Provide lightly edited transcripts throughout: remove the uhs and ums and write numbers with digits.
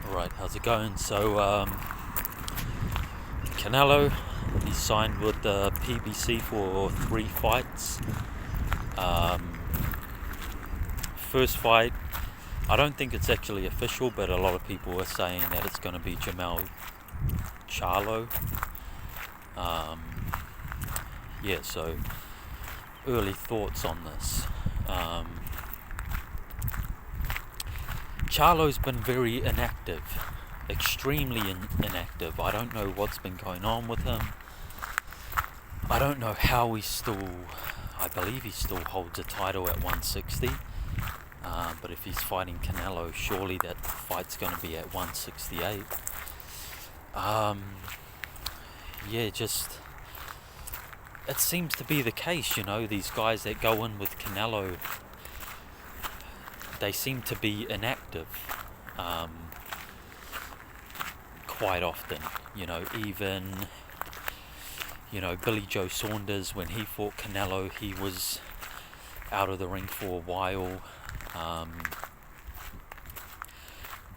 Alright, how's it going? So, Canelo, he's signed with the PBC for 3 fights. Um, First fight, I don't think it's actually official, but a lot of people are saying that it's going to be Charlo. Um, so early thoughts on this. Charlo's been very inactive, extremely inactive. I don't know what's been going on with him. I don't know how I believe he still holds a title at 160. But if he's fighting Canelo, surely that fight's going to be at 168. It seems to be the case, these guys that go in with Canelo, they seem to be inactive quite often. Even Billy Joe Saunders, when he fought Canelo, he was out of the ring for a while.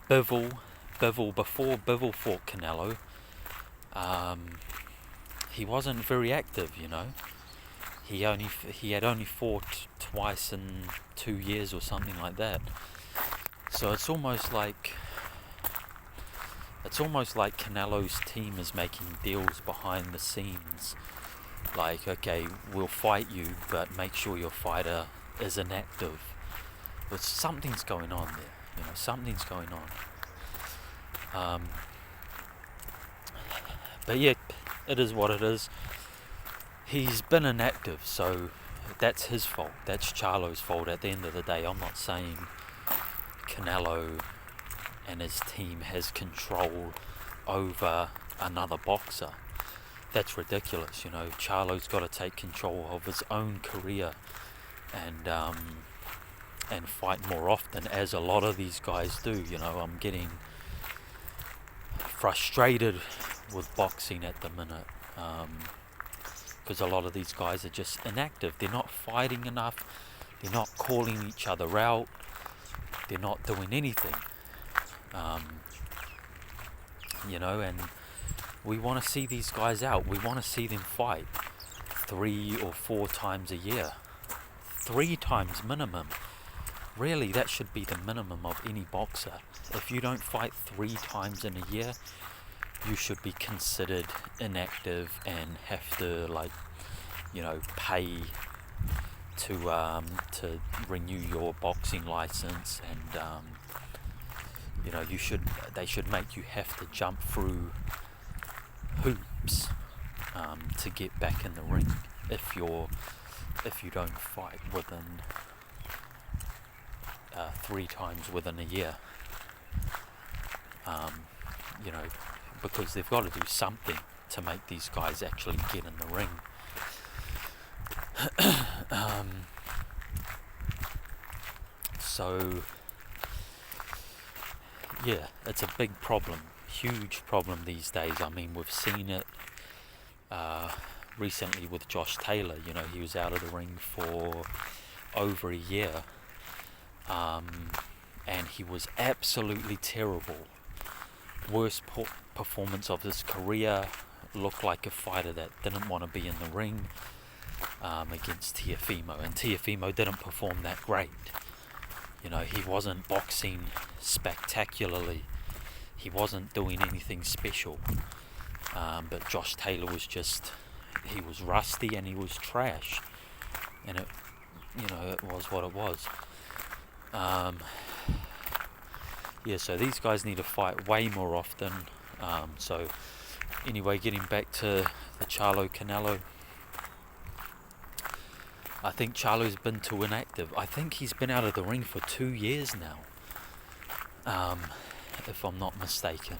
Before Bivol fought Canelo, he wasn't very active. He had only fought twice in 2 years or something like that. So it's almost like Canelo's team is making deals behind the scenes. Like, okay, we'll fight you, but make sure your fighter is inactive. But something's going on there. Something's going on. But yeah, it is what it is. He's been inactive, so that's his fault. That's Charlo's fault at the end of the day. I'm not saying Canelo and his team has control over another boxer. That's ridiculous. Charlo's got to take control of his own career and fight more often, as a lot of these guys do. I'm getting frustrated with boxing at the minute, because a lot of these guys are just inactive. They're not fighting enough. They're not calling each other out. They're not doing anything. And we want to see these guys out. We want to see them fight 3 or 4 times a year. 3 times minimum. Really, that should be the minimum of any boxer. If you don't fight 3 times in a year, you should be considered inactive and have to pay to renew your boxing license, and they should make you have to jump through hoops to get back in the ring if you don't fight within 3 times within a year. Because they've got to do something to make these guys actually get in the ring. So yeah, it's a big problem, huge problem these days. I mean, we've seen it recently with Josh Taylor. He was out of the ring for over a year, and he was absolutely terrible. Worst performance of his career. Looked like a fighter that didn't want to be in the ring against Teofimo, and Teofimo didn't perform that great. He wasn't boxing spectacularly. He wasn't doing anything special. But Josh Taylor was he was rusty and he was trash. And it was what it was. So these guys need to fight way more often. So anyway, getting back to the Charlo Canelo, I think Charlo's been too inactive. I think he's been out of the ring for 2 years now, if I'm not mistaken.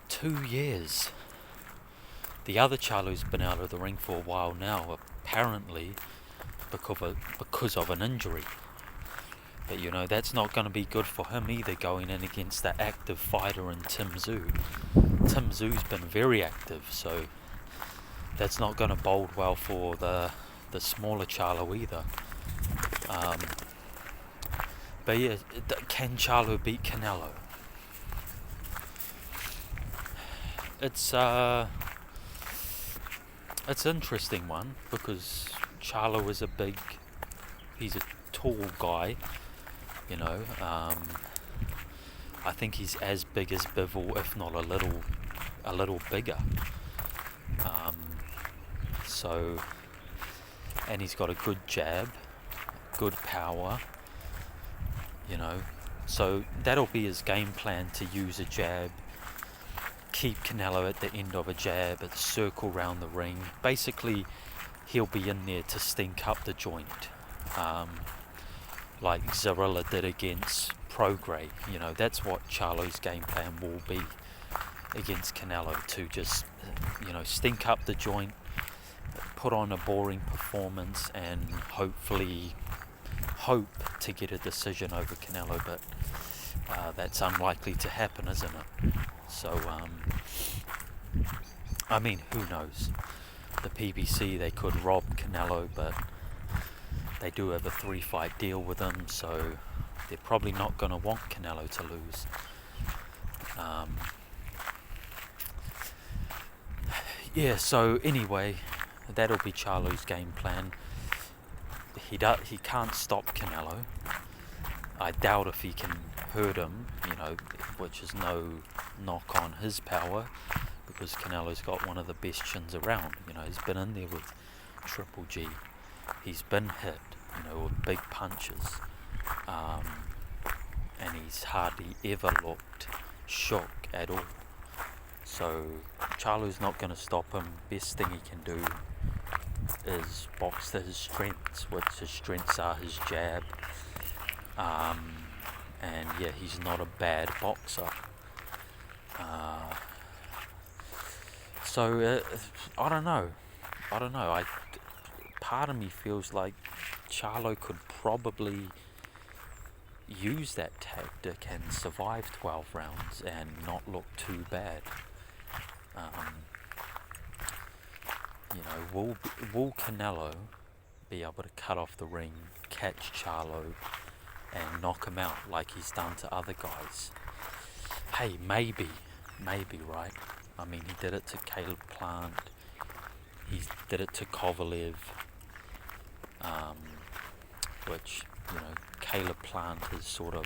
2 years. The other Charlo's been out of the ring for a while now, apparently because of an injury. But that's not going to be good for him either, going in against the active fighter in Tim Tszyu. Tim Tszyu's been very active, so that's not going to bode well for the smaller Charlo either. But yeah, can Charlo beat Canelo? it's it's an interesting one because Charlo is he's a tall guy, you know. I think he's as big as Bivol, if not a little bigger. Um, so, and he's got a good jab, good power, you know. So that'll be his game plan, to use a jab, keep Canelo at the end of a jab, and circle round the ring. Basically, he'll be in there to stink up the joint, like Zarilla did against Prograis. You know, that's what Charlo's game plan will be against Canelo, to just, you know, stink up the joint, put on a boring performance, and hopefully hope to get a decision over Canelo, but that's unlikely to happen, isn't it? So, I mean, who knows? The PBC, they could rob Canelo, but they do have a 3-fight deal with him, so they're probably not going to want Canelo to lose. Yeah, so anyway, that'll be Charlo's game plan. He can't stop Canelo. I doubt if he can hurt him, you know, which is no knock on his power, because Canelo's got one of the best chins around. You know, he's been in there with Triple G. He's been hit, you know, with big punches. And he's hardly ever looked shook at all. So Charlo's not going to stop him. Best thing he can do is box to his strengths, which his strengths are his jab. And yeah, he's not a bad boxer. So I don't know. Part of me feels like Charlo could probably use that tactic and survive 12 rounds and not look too bad. You know, will Canelo be able to cut off the ring, catch Charlo, and knock him out like he's done to other guys? Hey, maybe, right? I mean, he did it to Caleb Plant, he did it to Kovalev, which, you know, Caleb Plant is sort of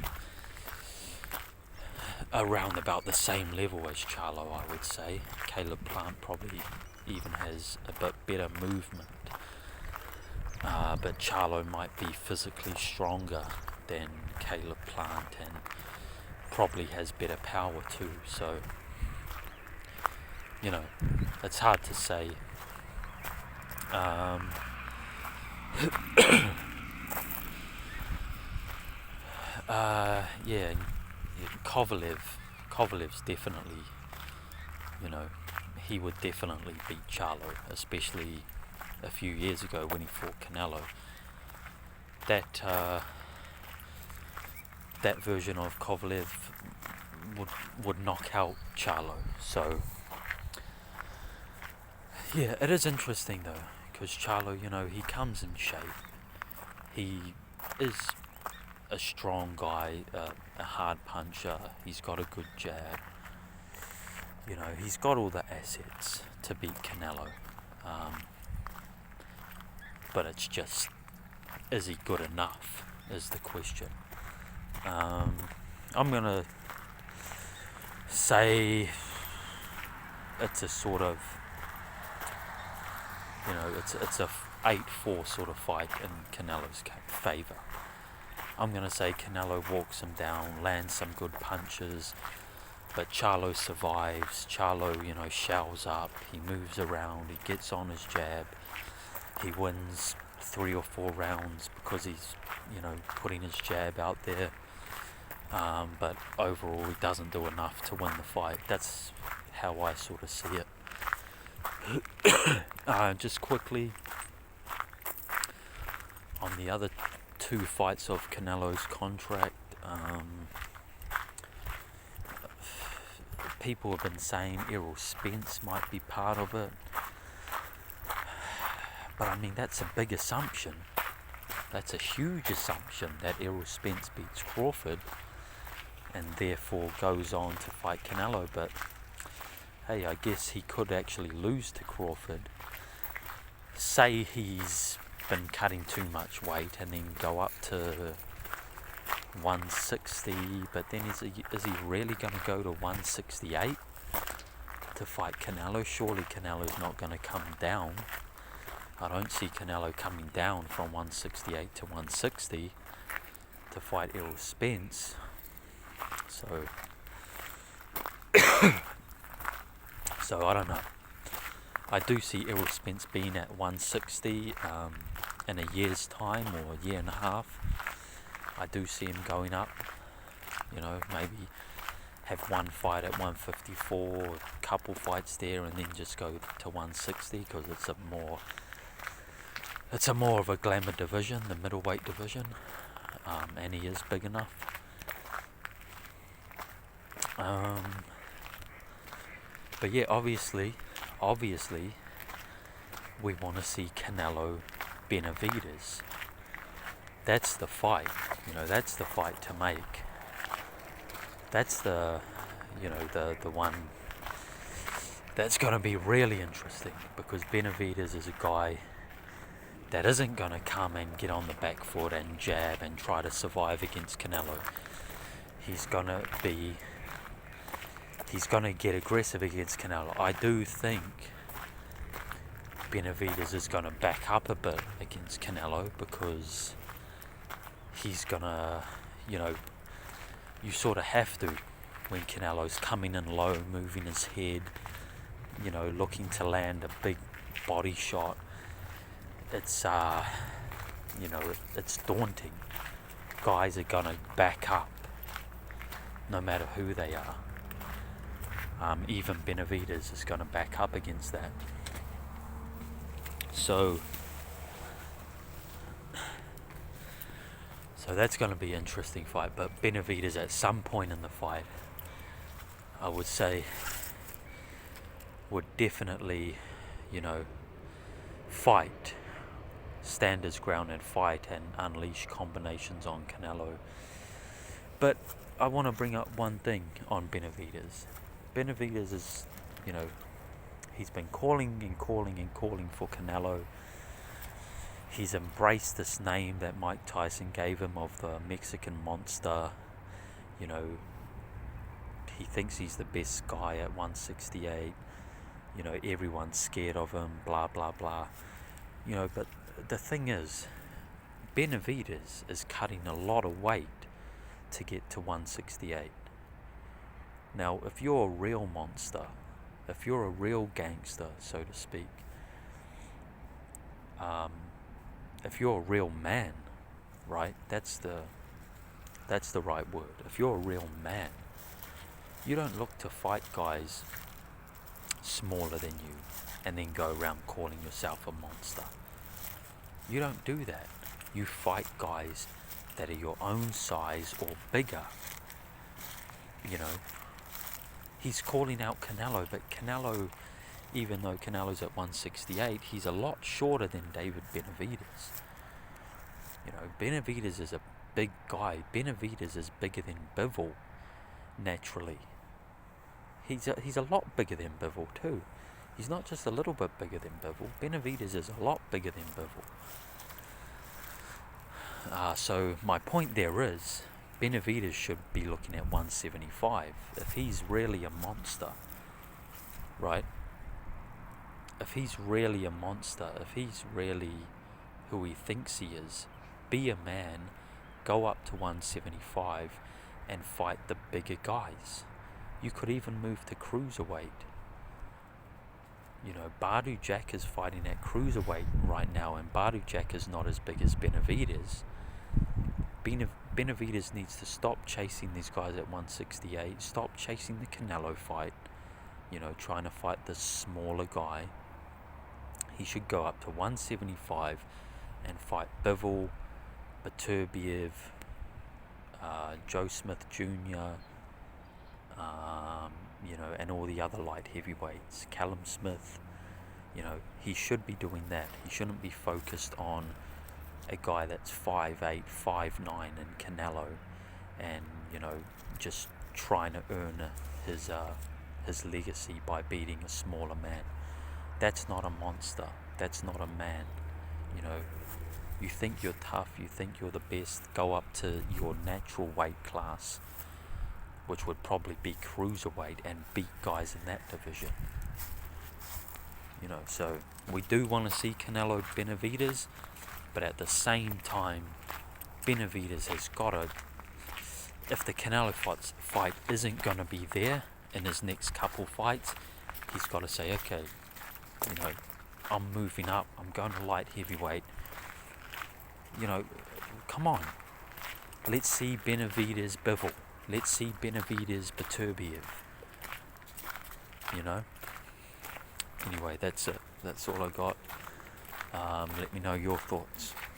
around about the same level as Charlo, I would say. Caleb Plant probably even has a bit better movement, but Charlo might be physically stronger than Caleb Plant and probably has better power too. So, you know, it's hard to say. Yeah, Kovalev's definitely, you know, he would definitely beat Charlo, especially a few years ago when he fought Canelo. That version of Kovalev would knock out Charlo. So yeah, it is interesting though, because Charlo, you know, he comes in shape. He is a strong guy, a hard puncher. He's got a good jab. You know, he's got all the assets to beat Canelo. But it's just, is he good enough, is the question. I'm going to say it's a sort of, you know, it's a 8-4 sort of fight in Canelo's favour. I'm going to say Canelo walks him down, lands some good punches, but Charlo survives. Charlo, you know, shells up, he moves around, he gets on his jab, he wins 3 or 4 rounds because he's, you know, putting his jab out there. But overall, he doesn't do enough to win the fight. That's how I sort of see it. Just quickly, on the other 2 fights of Canelo's contract, people have been saying Errol Spence might be part of it. But I mean, that's a big assumption. That's a huge assumption that Errol Spence beats Crawford and therefore goes on to fight Canelo. But hey, I guess he could actually lose to Crawford. Say he's been cutting too much weight and then go up to 160, but then is he really going to go to 168 to fight Canelo? Surely Canelo's not going to come down. I don't see Canelo coming down from 168 to 160 to fight Errol Spence. So I don't know. I do see Errol Spence being at 160 in a year's time or a year and a half. I do see him going up, maybe have one fight at 154, a couple fights there, and then just go to 160 because it's a more of a glamour division, the middleweight division, and he is big enough. But yeah, obviously, we want to see Canelo Benavidez. That's the fight, that's the fight to make. That's the one that's going to be really interesting, because Benavidez is a guy that isn't going to come and get on the back foot and jab and try to survive against Canelo. He's going to get aggressive against Canelo. I do think Benavidez is going to back up a bit against Canelo, because he's going to, you sort of have to when Canelo's coming in low, moving his head, looking to land a big body shot. It's, it's daunting. Guys are going to back up, no matter who they are. Even Benavidez is going to back up against that. So that's going to be an interesting fight. But Benavidez, at some point in the fight, I would say, would definitely, fight, stand his ground and fight and unleash combinations on Canelo. But I want to bring up one thing on Benavidez. Benavidez is, he's been calling for Canelo. He's embraced this name that Mike Tyson gave him of the Mexican monster. He thinks he's the best guy at 168. Everyone's scared of him, blah, blah, blah. But the thing is, Benavidez is cutting a lot of weight to get to 168. Now, if you're a real monster, if you're a real gangster, so to speak, if you're a real man, right? That's the right word. If you're a real man, you don't look to fight guys smaller than you and then go around calling yourself a monster. You don't do that. You fight guys that are your own size or bigger. He's calling out Canelo, but Canelo, even though Canelo's at 168, he's a lot shorter than David Benavidez. Benavidez is a big guy. Benavidez is bigger than Bivol, naturally. He's a lot bigger than Bivol too. He's not just a little bit bigger than Bivol. Benavidez is a lot bigger than Bivol. So my point there is, Benavidez should be looking at 175 if he's really a monster, right? If he's really a monster, if he's really who he thinks he is, be a man, go up to 175 and fight the bigger guys. You could even move to cruiserweight. Badu Jack is fighting at cruiserweight right now, and Badu Jack is not as big as Benavidez. Benavidez needs to stop chasing these guys at 168, stop chasing the Canelo fight, trying to fight this smaller guy. He should go up to 175 and fight Bivol, Beterbiev, Joe Smith Jr., and all the other light heavyweights, Callum Smith. He should be doing that. He shouldn't be focused on a guy that's 5'8", 5'9", and Canelo, and just trying to earn his his legacy by beating a smaller man. That's not a monster. That's not a man. You know, you think you're tough, you think you're the best, go up to your natural weight class, which would probably be cruiserweight, and beat guys in that division. You know, so we do want to see Canelo Benavidez, but at the same time, Benavidez has got to, if the Canelo fight isn't going to be there in his next couple fights, he's got to say, okay, you know, I'm moving up, I'm going to light heavyweight. You know, come on. Let's see Benavidez Bivol. Let's see Benavidez Beterbiev. You know? Anyway, that's it. That's all I got. Let me know your thoughts.